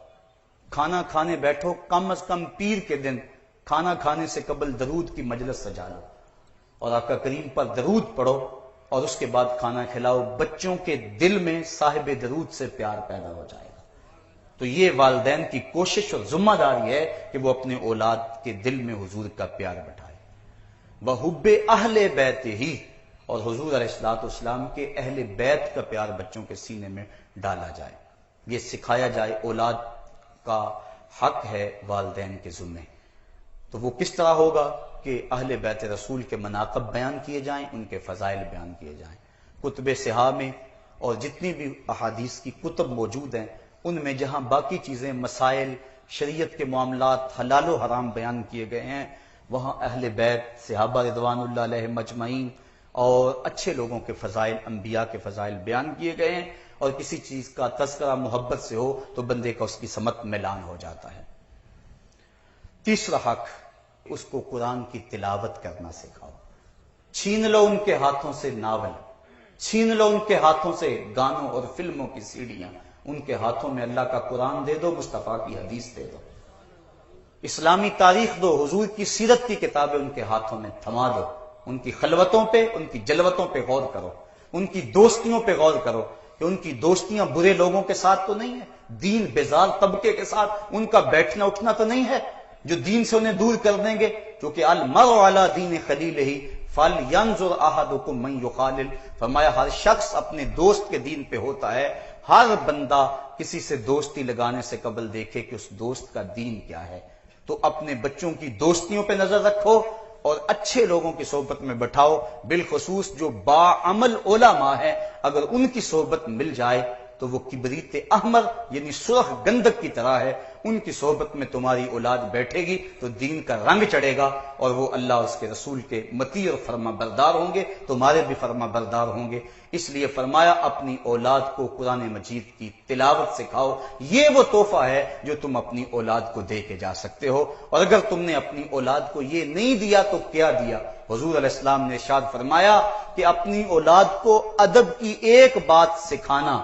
[SPEAKER 1] کھانا کھانے بیٹھو، کم از کم پیر کے دن کھانا کھانے سے قبل درود کی مجلس سجا لو اور آقا کریم پر درود پڑھو، اور اس کے بعد کھانا کھلاؤ۔ بچوں کے دل میں صاحب درود سے پیار پیدا ہو جائے گا۔ تو یہ والدین کی کوشش اور ذمہ داری ہے کہ وہ اپنے اولاد کے دل میں حضور کا پیار بٹھائے۔ وحب اہل بیت ہی، اور حضور علیہ الصلوۃ والسلام کے اہل بیت کا پیار بچوں کے سینے میں ڈالا جائے، یہ سکھایا جائے۔ اولاد کا حق ہے والدین کے ذمے، تو وہ کس طرح ہوگا کہ اہل بیت رسول کے مناقب بیان کیے جائیں، ان کے فضائل بیان کیے جائیں۔ کتب صحاح میں اور جتنی بھی احادیث کی کتب موجود ہیں ان میں جہاں باقی چیزیں، مسائل، شریعت کے معاملات، حلال و حرام بیان کیے گئے ہیں، وہاں اہل بیت، صحابہ رضوان اللہ علیہم اجمعین اور اچھے لوگوں کے فضائل، انبیاء کے فضائل بیان کیے گئے ہیں، اور کسی چیز کا تذکرہ محبت سے ہو تو بندے کا اس کی سمت میلان ہو جاتا ہے۔ تیسرا حق، اس کو قرآن کی تلاوت کرنا سکھاؤ۔ چھین لو ان کے ہاتھوں سے ناول، چھین لو ان کے ہاتھوں سے گانوں اور فلموں کی سیڑیاں، ان کے ہاتھوں میں اللہ کا قرآن دے دو، مصطفیٰ کی حدیث دے دو، اسلامی تاریخ دو، حضور کی سیرت کی کتابیں ان کے ہاتھوں میں تھما دو، ان کی خلوتوں پہ، ان کی جلوتوں پہ غور کرو، ان کی دوستیوں پہ غور کرو کہ ان کی دوستیاں برے لوگوں کے ساتھ تو نہیں ہے، دین بیزار طبقے کے ساتھ ان کا بیٹھنا اٹھنا تو نہیں ہے جو دین سے انہیں دور کر دیں گے، کیونکہ المرء علی دین خلیلہ فلینظر احدکم من یخالل، فرمایا ہر شخص اپنے دوست کے دین پہ ہوتا ہے، ہر بندہ کسی سے دوستی لگانے سے قبل دیکھے کہ اس دوست کا دین کیا ہے۔ تو اپنے بچوں کی دوستیوں پہ نظر رکھو اور اچھے لوگوں کی صحبت میں بٹھاؤ، بالخصوص جو باعمل علماء ہیں، اگر ان کی صحبت مل جائے تو وہ کبریت احمر یعنی سرخ گندک کی طرح ہے، ان کی صحبت میں تمہاری اولاد بیٹھے گی تو دین کا رنگ چڑھے گا، اور وہ اللہ اس کے رسول کے مطیع اور فرما بردار ہوں گے، تمہارے بھی فرما بردار ہوں گے۔ اس لیے فرمایا اپنی اولاد کو قرآن مجید کی تلاوت سکھاؤ، یہ وہ تحفہ ہے جو تم اپنی اولاد کو دے کے جا سکتے ہو، اور اگر تم نے اپنی اولاد کو یہ نہیں دیا تو کیا دیا؟ حضور علیہ السلام نے ارشاد فرمایا کہ اپنی اولاد کو ادب کی ایک بات سکھانا،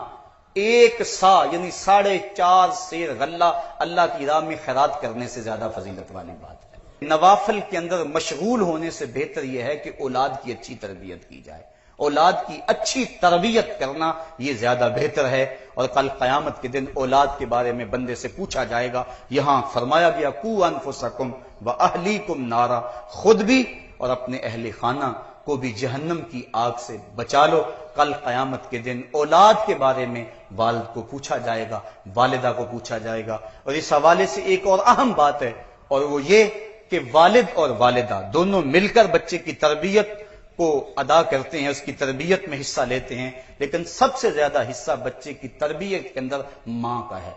[SPEAKER 1] ایک سا یعنی 4.5 سیر غلہ اللہ کی راہ میں خیرات کرنے سے زیادہ فضیلت والی بات ہے۔ نوافل کے اندر مشغول ہونے سے بہتر یہ ہے کہ اولاد کی اچھی تربیت کی جائے، اولاد کی اچھی تربیت کرنا یہ زیادہ بہتر ہے، اور کل قیامت کے دن اولاد کے بارے میں بندے سے پوچھا جائے گا۔ یہاں فرمایا گیا قو انفسکم واہلیکم نارا، خود بھی اور اپنے اہل خانہ کو بھی جہنم کی آگ سے بچا لو۔ کل قیامت کے دن اولاد کے بارے میں والد کو پوچھا جائے گا، والدہ کو پوچھا جائے گا، اور اس حوالے سے ایک اور اہم بات ہے، اور وہ یہ کہ والد اور والدہ دونوں مل کر بچے کی تربیت کو ادا کرتے ہیں، اس کی تربیت میں حصہ لیتے ہیں، لیکن سب سے زیادہ حصہ بچے کی تربیت کے اندر ماں کا ہے۔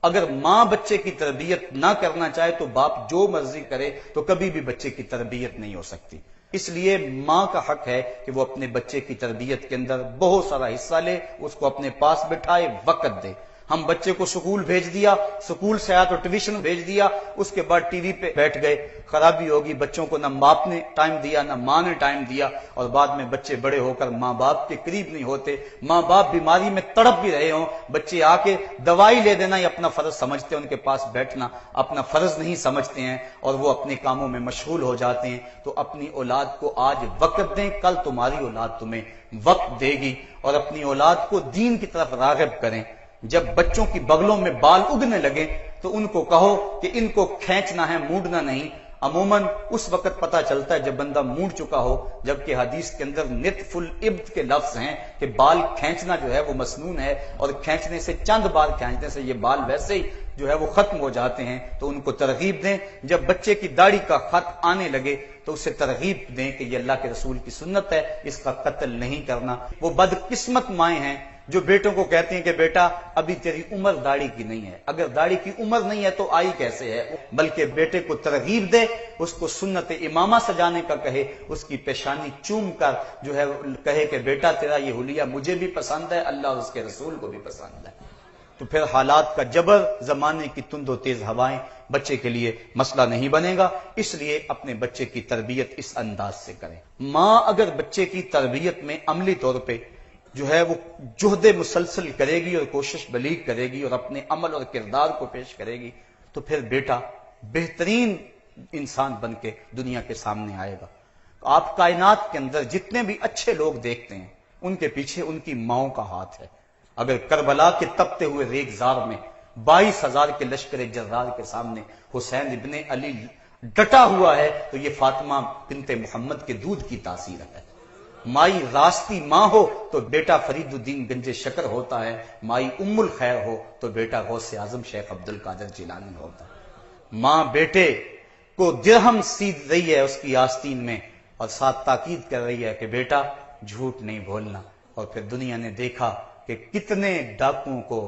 [SPEAKER 1] اگر ماں بچے کی تربیت نہ کرنا چاہے تو باپ جو مرضی کرے تو کبھی بھی بچے کی تربیت نہیں ہو سکتی۔ اس لیے ماں کا حق ہے کہ وہ اپنے بچے کی تربیت کے اندر بہت سارا حصہ لے، اس کو اپنے پاس بٹھائے، وقت دے۔ ہم بچے کو سکول بھیج دیا، سکول سے آیا تو ٹیوشن بھیج دیا، اس کے بعد ٹی وی پہ بیٹھ گئے، خرابی ہوگی۔ بچوں کو نہ باپ نے ٹائم دیا نہ ماں نے ٹائم دیا، اور بعد میں بچے بڑے ہو کر ماں باپ کے قریب نہیں ہوتے، ماں باپ بیماری میں تڑپ بھی رہے ہوں، بچے آ کے دوائی لے دینا یہ اپنا فرض سمجھتے ہیں، ان کے پاس بیٹھنا اپنا فرض نہیں سمجھتے ہیں، اور وہ اپنے کاموں میں مشغول ہو جاتے ہیں۔ تو اپنی اولاد کو آج وقت دیں، کل تمہاری اولاد تمہیں وقت دے گی، اور اپنی اولاد کو دین کی طرف راغب کریں۔ جب بچوں کی بغلوں میں بال اگنے لگے تو ان کو کہو کہ ان کو کھینچنا ہے، موڑنا نہیں۔ عموماً اس وقت پتہ چلتا ہے جب بندہ موڑ چکا ہو، جبکہ حدیث کے اندر نتف الابط کے لفظ ہیں کہ بال کھینچنا جو ہے وہ مسنون ہے، اور کھینچنے سے چند بار کھینچنے سے یہ بال ویسے ہی جو ہے وہ ختم ہو جاتے ہیں۔ تو ان کو ترغیب دیں، جب بچے کی داڑھی کا خط آنے لگے تو اسے ترغیب دیں کہ یہ اللہ کے رسول کی سنت ہے، اس کا قتل نہیں کرنا۔ وہ بدقسمت مائیں ہیں جو بیٹوں کو کہتے ہیں کہ بیٹا ابھی تیری عمر داڑھی کی نہیں ہے، اگر داڑھی کی عمر نہیں ہے تو آئی کیسے ہے؟ بلکہ بیٹے کو ترغیب دے، اس کو سنت امامہ سجانے کا کہے، اس کی پیشانی چوم کر جو ہے کہے کہ بیٹا تیرا یہ حلیہ مجھے بھی پسند ہے، اللہ اور اس کے رسول کو بھی پسند ہے۔ تو پھر حالات کا جبر، زمانے کی تند و تیز ہوائیں بچے کے لیے مسئلہ نہیں بنے گا۔ اس لیے اپنے بچے کی تربیت اس انداز سے کریں۔ ماں اگر بچے کی تربیت میں عملی طور پہ جو ہے وہ جہد مسلسل کرے گی اور کوشش بلیغ کرے گی اور اپنے عمل اور کردار کو پیش کرے گی تو پھر بیٹا بہترین انسان بن کے دنیا کے سامنے آئے گا۔ آپ کائنات کے اندر جتنے بھی اچھے لوگ دیکھتے ہیں ان کے پیچھے ان کی ماؤں کا ہاتھ ہے۔ اگر کربلا کے تپتے ہوئے ریگزار میں 22,000 کے لشکر جرار کے سامنے حسین ابن علی ڈٹا ہوا ہے تو یہ فاطمہ بنت محمد کے دودھ کی تاثیر ہے۔ مائی راستی ماں ہو تو بیٹا فرید الدین گنج شکر ہوتا ہے، مائی ام الخیر ہو تو بیٹا غوث اعظم شیخ عبد القادر جیلانی ہوتا ہے۔ ماں بیٹے کو درہم سیدھ رہی ہے اس کی آستین میں، اور ساتھ تاکید کر رہی ہے کہ بیٹا جھوٹ نہیں بولنا۔ اور پھر دنیا نے دیکھا کہ کتنے ڈاکوؤں کو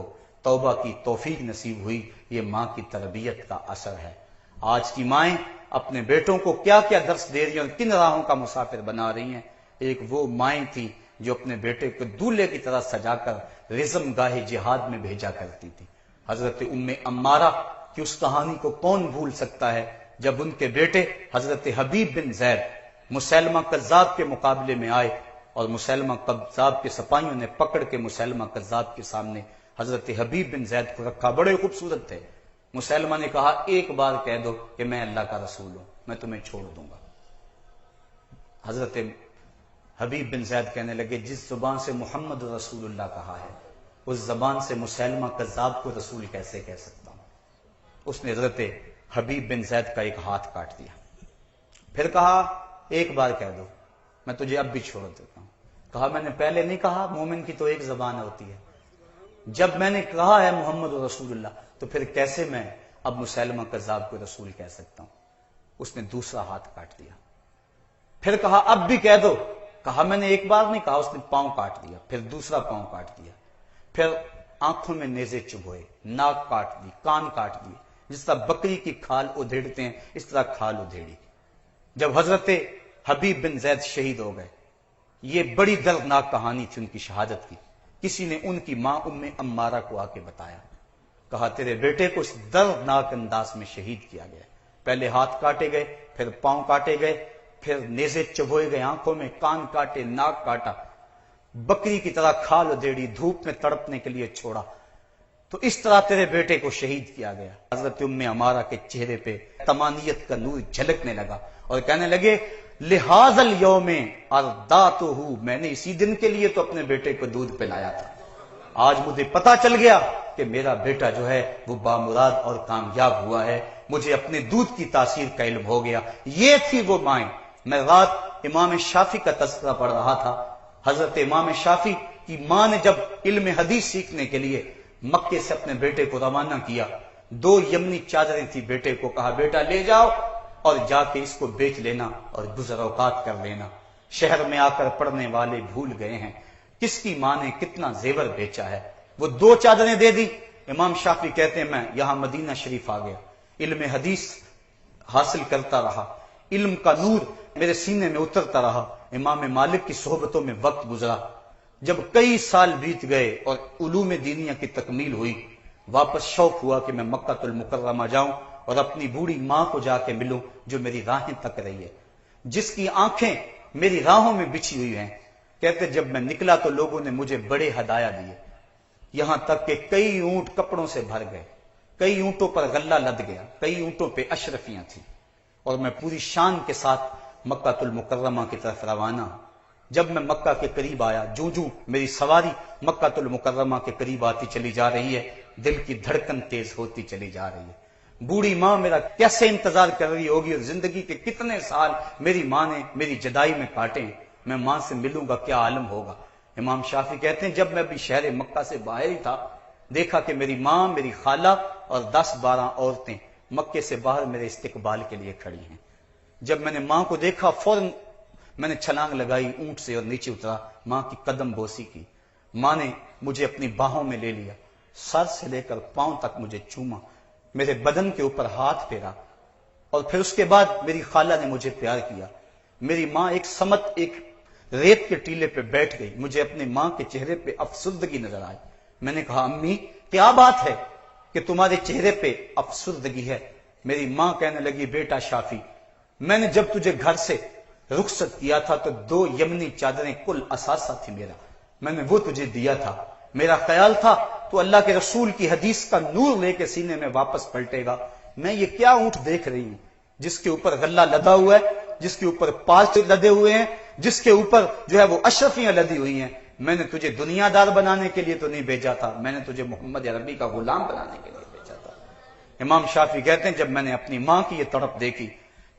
[SPEAKER 1] توبہ کی توفیق نصیب ہوئی، یہ ماں کی تربیت کا اثر ہے۔ آج کی مائیں اپنے بیٹوں کو کیا کیا درس دے رہی ہیں اور کن راہوں کا مسافر بنا رہی ہیں۔ ایک وہ مائیں تھی جو اپنے بیٹے کو دولہے کی طرح سجا کر رزم گاہ جہاد میں بھیجا کرتی تھی۔ حضرت ام عمارہ کی اس کہانی کو کون بھول سکتا ہے، جب ان کے بیٹے حضرت حبیب بن زید مسیلمہ کذاب کے مقابلے میں آئے اور مسیلمہ کذاب کے سپاہیوں نے پکڑ کے مسیلمہ کذاب کے سامنے حضرت حبیب بن زید کو رکھا، بڑے خوبصورت تھے۔ مسیلمہ نے کہا ایک بار کہہ دو کہ میں اللہ کا رسول ہوں، میں تمہیں چھوڑ دوں گا۔ حضرت حبیب بن زید کہنے لگے جس زبان سے محمد رسول اللہ کہا ہے اس زبان سے مسیلمہ کذاب کو رسول کیسے کہہ سکتا ہوں۔ اس نے حضرت حبیب بن زید کا ایک ہاتھ کاٹ دیا، پھر کہا ایک بار کہہ دو میں تجھے اب بھی چھوڑ دیتا ہوں۔ کہا میں نے پہلے نہیں کہا مومن کی تو ایک زبان ہوتی ہے، جب میں نے کہا ہے محمد رسول اللہ تو پھر کیسے میں اب مسیلمہ کذاب کو رسول کہہ سکتا ہوں۔ اس نے دوسرا ہاتھ کاٹ دیا، پھر کہا اب بھی کہہ دو۔ کہا میں نے ایک بار نہیں کہا، اس نے پاؤں کاٹ دیا، پھر دوسرا پاؤں کاٹ دیا، پھر آنکھوں میں نیزے چبھوئے، ناک کاٹ دی، کان کاٹ دی، جس طرح بکری کی کھال ادھیڑتے ہیں اس طرح کھال ادھیڑی۔ جب حضرت حبیب بن زید شہید ہو گئے، یہ بڑی دردناک کہانی تھی ان کی شہادت کی، کسی نے ان کی ماں ام عمارہ کو آ کے بتایا، کہا تیرے بیٹے کو اس دردناک انداز میں شہید کیا گیا، پہلے ہاتھ کاٹے گئے، پھر پاؤں کاٹے گئے، پھر نیزے چبھوئے گئے آنکھوں میں، کان کاٹے، ناک کاٹا، بکری کی طرح کھال ادھیڑی، دھوپ میں تڑپنے کے لیے چھوڑا، تو اس طرح تیرے بیٹے کو شہید کیا گیا۔ حضرت ام عمارہ کے چہرے پہ تمانیت کا نور جھلکنے لگا اور کہنے لگے لہذا الیوم ارداتہ، میں نے اسی دن کے لیے تو اپنے بیٹے کو دودھ پلایا تھا، آج مجھے پتا چل گیا کہ میرا بیٹا جو ہے وہ بامراد اور کامیاب ہوا ہے، مجھے اپنے دودھ کی تاثیر کا علم ہو گیا۔ یہ تھی وہ مائیں۔ میں رات امام شافعی کا تذکرہ پڑھ رہا تھا، حضرت امام شافعی کی ماں نے جب علم حدیث سیکھنے کے لیے مکے سے اپنے بیٹے کو روانہ کیا، 2 یمنی چادریں تھی، بیٹے کو کہا بیٹا لے جاؤ اور جا کے اس کو بیچ لینا اور گزر اوقات کر لینا، شہر میں آ کر پڑھنے والے بھول گئے ہیں کس کی ماں نے کتنا زیور بیچا ہے۔ وہ 2 چادریں دے دی۔ امام شافعی کہتے ہیں میں یہاں مدینہ شریف آ گیا، علم حدیث حاصل کرتا رہا، علم کا نور میرے سینے میں اترتا رہا، امام مالک کی صحبتوں میں وقت گزرا، جب کئی سال بیت گئے اور علوم دینیہ کی تکمیل ہوئی، واپس شوق ہوا کہ میں مکہ المکرمہ جاؤں اور اپنی بوڑھی ماں کو جا کے ملوں جو میری راہیں تک رہی ہے، جس کی آنکھیں میری راہوں میں بچھی ہوئی ہیں۔ کہتے جب میں نکلا تو لوگوں نے مجھے بڑے ہدایا دیے، یہاں تک کہ کئی اونٹ کپڑوں سے بھر گئے، کئی اونٹوں پر غلہ لد گیا، کئی اونٹوں پہ اشرفیاں تھیں، اور میں پوری شان کے ساتھ مکہ المکرمہ کی طرف روانہ ہوں۔ جب میں مکہ کے قریب آیا، جوں میری سواری مکہ المکرمہ کے قریب آتی چلی جا رہی ہے، دل کی دھڑکن تیز ہوتی چلی جا رہی ہے۔ بوڑھی ماں میرا کیسے انتظار کر رہی ہوگی اور زندگی کے کتنے سال میری ماں نے میری جدائی میں کاٹے ہیں، میں ماں سے ملوں گا کیا عالم ہوگا۔ امام شافعی کہتے ہیں جب میں ابھی شہر مکہ سے باہر ہی تھا، دیکھا کہ میری ماں، میری خالہ اور 10-12 عورتیں مکے سے باہر میرے استقبال کے لیے کھڑی ہیں۔ جب میں نے ماں کو دیکھا فوراً میں نے چھلانگ لگائی اونٹ سے اور نیچے اترا، ماں کی قدم بوسی کی، ماں نے مجھے اپنی باہوں میں لے لیا، سر سے لے کر پاؤں تک مجھے چوما، میرے بدن کے اوپر ہاتھ پھیرا، اور پھر اس کے بعد میری خالہ نے مجھے پیار کیا۔ میری ماں ایک سمت ایک ریت کے ٹیلے پہ بیٹھ گئی، مجھے اپنی ماں کے چہرے پہ افسردگی نظر آئی۔ میں نے کہا امی کیا بات ہے کہ تمہارے چہرے پہ افسردگی ہے؟ میری ماں کہنے لگی بیٹا شافی، میں نے جب تجھے گھر سے رخصت کیا تھا تو 2 یمنی چادریں کل اثاثہ تھی میرا، میں نے وہ تجھے دیا تھا، میرا خیال تھا تو اللہ کے رسول کی حدیث کا نور لے کے سینے میں واپس پلٹے گا۔ میں یہ کیا اونٹ دیکھ رہی ہوں جس کے اوپر غلہ لدا ہوا ہے، جس کے اوپر پالچے لدے ہوئے ہیں، جس کے اوپر جو ہے وہ اشرفیاں لدی ہوئی ہیں۔ میں نے تجھے دنیا دار بنانے کے لیے تو نہیں بھیجا تھا، میں نے تجھے محمد عربی کا غلام بنانے کے لیے بھیجا تھا۔ امام شافعی کہتے ہیں جب میں نے اپنی ماں کی یہ تڑپ دیکھی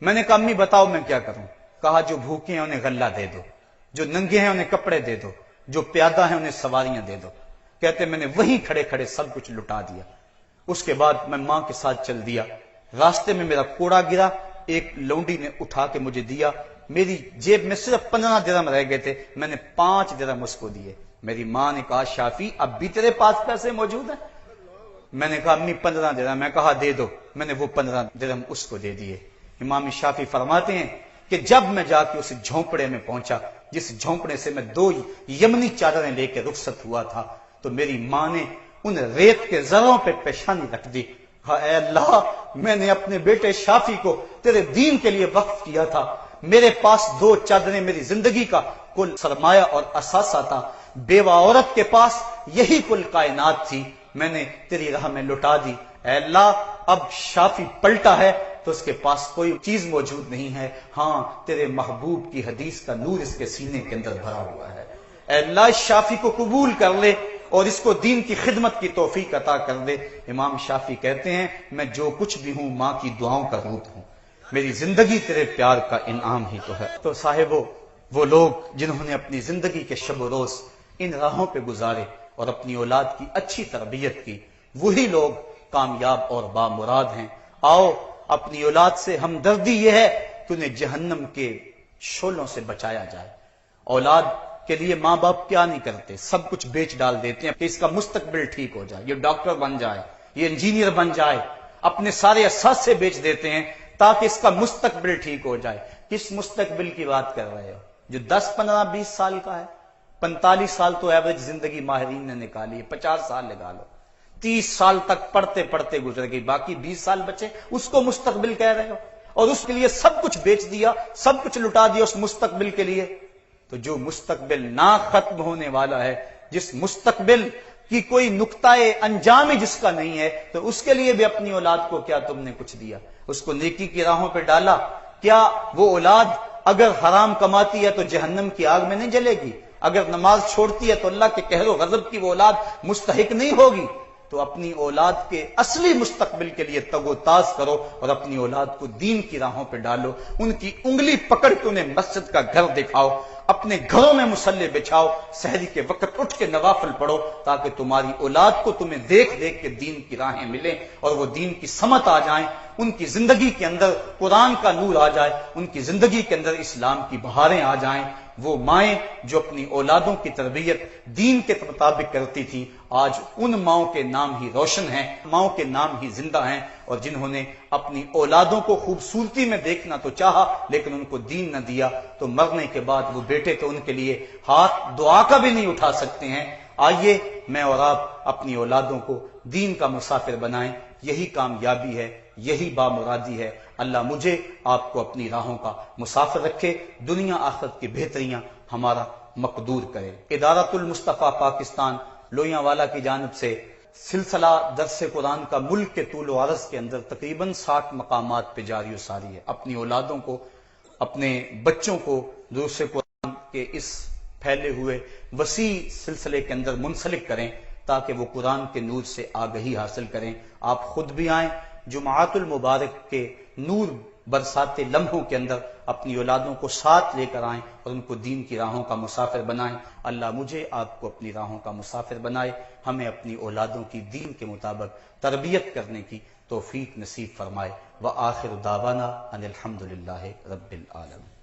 [SPEAKER 1] میں نے کہا امی بتاؤ میں کیا کروں؟ کہا جو بھوکے ہیں انہیں غلہ دے دو، جو ننگے ہیں انہیں کپڑے دے دو، جو پیادہ ہیں انہیں سواریاں دے دو۔ کہتے میں نے وہیں کھڑے کھڑے سب کچھ لٹا دیا۔ اس کے بعد میں ماں کے ساتھ چل دیا، راستے میں میرا کوڑا گرا، ایک لونڈی نے اٹھا کے مجھے دیا، میری جیب میں صرف 15 درہم رہ گئے تھے، میں نے 5 درہم اس کو دیے۔ میری ماں نے کہا شافی اب بھی تیرے پاس پیسے موجود ہیں؟ میں نے کہا امی 15 درہم، میں کہا دے دو، میں نے وہ 15 درہم اس کو دے دیے۔ امام شافی فرماتے ہیں کہ جب میں جا کے اس جھونپڑے میں پہنچا جس جھونپڑے سے میں 2 یمنی چادریں لے کے رخصت ہوا تھا، تو میری ماں نے ان ریت کے ذروں پہ پیشانی رکھ دی۔ کہا اے اللہ، میں نے اپنے بیٹے شافی کو تیرے دین کے لیے وقف کیا تھا، میرے پاس 2 چادریں میری زندگی کا کل سرمایہ اور اثاثہ تھا، بیوہ عورت کے پاس یہی کل کائنات تھی، میں نے تیری راہ میں لٹا دی۔ اے اللہ، اب شافی پلٹا ہے تو اس کے پاس کوئی چیز موجود نہیں ہے، ہاں تیرے محبوب کی حدیث کا نور اس کے سینے کے اندر بھرا ہوا ہے۔ اے اللہ، اس شافی کو قبول کر لے اور اس کو دین کی خدمت کی توفیق عطا کر دے۔ امام شافی کہتے ہیں میں جو کچھ بھی ہوں ماں کی دعاؤں کا روت ہوں، میری زندگی تیرے پیار کا انعام ہی تو ہے۔ تو صاحبو، وہ لوگ جنہوں نے اپنی زندگی کے شب و روز ان راہوں پہ گزارے اور اپنی اولاد کی اچھی تربیت کی، وہی لوگ کامیاب اور بامراد ہیں۔ آؤ اپنی اولاد سے ہمدردی یہ ہے کہ انہیں جہنم کے شعلوں سے بچایا جائے۔ اولاد کے لیے ماں باپ کیا نہیں کرتے، سب کچھ بیچ ڈال دیتے ہیں کہ اس کا مستقبل ٹھیک ہو جائے، یہ ڈاکٹر بن جائے، یہ انجینئر بن جائے، اپنے سارے اثاثے بیچ دیتے ہیں تاکہ اس کا مستقبل ٹھیک ہو جائے۔ کس مستقبل کی بات کر رہے ہو؟ جو 10 15 20 سال کا ہے؟ 45 سال تو ایوریج زندگی ماہرین نے نکالی ہے، 50 سال لگا لو، 30 سال تک پڑھتے پڑھتے گزر گئی، باقی 20 سال بچے، اس کو مستقبل کہہ رہے ہو، اور اس کے لیے سب کچھ بیچ دیا، سب کچھ لٹا دیا اس مستقبل کے لیے۔ تو جو مستقبل نہ ختم ہونے والا ہے، جس مستقبل کی کوئی نقطہ انجام ہی جس کا نہیں ہے، تو اس کے لیے بھی اپنی اولاد کو کیا تم نے کچھ دیا؟ اس کو نیکی کی راہوں پہ ڈالا؟ کیا وہ اولاد اگر حرام کماتی ہے تو جہنم کی آگ میں نہیں جلے گی؟ اگر نماز چھوڑتی ہے تو اللہ کے قہر و غضب کی وہ اولاد مستحق نہیں ہوگی؟ تو اپنی اولاد کے اصلی مستقبل کے لیے تگ و تاز کرو اور اپنی اولاد کو دین کی راہوں پہ ڈالو، ان کی انگلی پکڑ کے انہیں مسجد کا گھر دکھاؤ، اپنے گھروں میں مصلی بچھاؤ، سحری کے وقت اٹھ کے نوافل پڑھو، تاکہ تمہاری اولاد کو تمہیں دیکھ دیکھ کے دین کی راہیں ملیں اور وہ دین کی سمت آ جائیں، ان کی زندگی کے اندر قرآن کا نور آ جائے، ان کی زندگی کے اندر اسلام کی بہاریں آ جائیں۔ وہ مائیں جو اپنی اولادوں کی تربیت دین کے مطابق کرتی تھی، آج ان ماؤں کے نام ہی روشن ہیں، ماؤں کے نام ہی زندہ ہیں، اور جنہوں نے اپنی اولادوں کو خوبصورتی میں دیکھنا تو چاہا لیکن ان کو دین نہ دیا، تو مرنے کے بعد وہ بیٹے تو ان کے لیے ہاتھ دعا کا بھی نہیں اٹھا سکتے ہیں۔ آئیے میں اور آپ اپنی اولادوں کو دین کا مسافر بنائیں، یہی کامیابی ہے، یہی بامرادی ہے۔ اللہ مجھے آپ کو اپنی راہوں کا مسافر رکھے، دنیا آخرت کی بہتریاں ہمارا مقدور کرے۔ ادارۃ المصطفیٰ پاکستان لوہیاں والا کی جانب سے سلسلہ درس قرآن کا ملک کے طول و عرض کے اندر تقریباً 60 مقامات پہ جاری و ساری ہے۔ اپنی اولادوں کو، اپنے بچوں کو دروس قرآن کے اس پھیلے ہوئے وسیع سلسلے کے اندر منسلک کریں تاکہ وہ قرآن کے نور سے آگہی حاصل کریں۔ آپ خود بھی آئیں، جمعات المبارک کے نور برساتے لمحوں کے اندر اپنی اولادوں کو ساتھ لے کر آئیں اور ان کو دین کی راہوں کا مسافر بنائیں۔ اللہ مجھے آپ کو اپنی راہوں کا مسافر بنائے، ہمیں اپنی اولادوں کی دین کے مطابق تربیت کرنے کی توفیق نصیب فرمائے۔ وآخر دعوانا ان الحمدللہ رب العالمین۔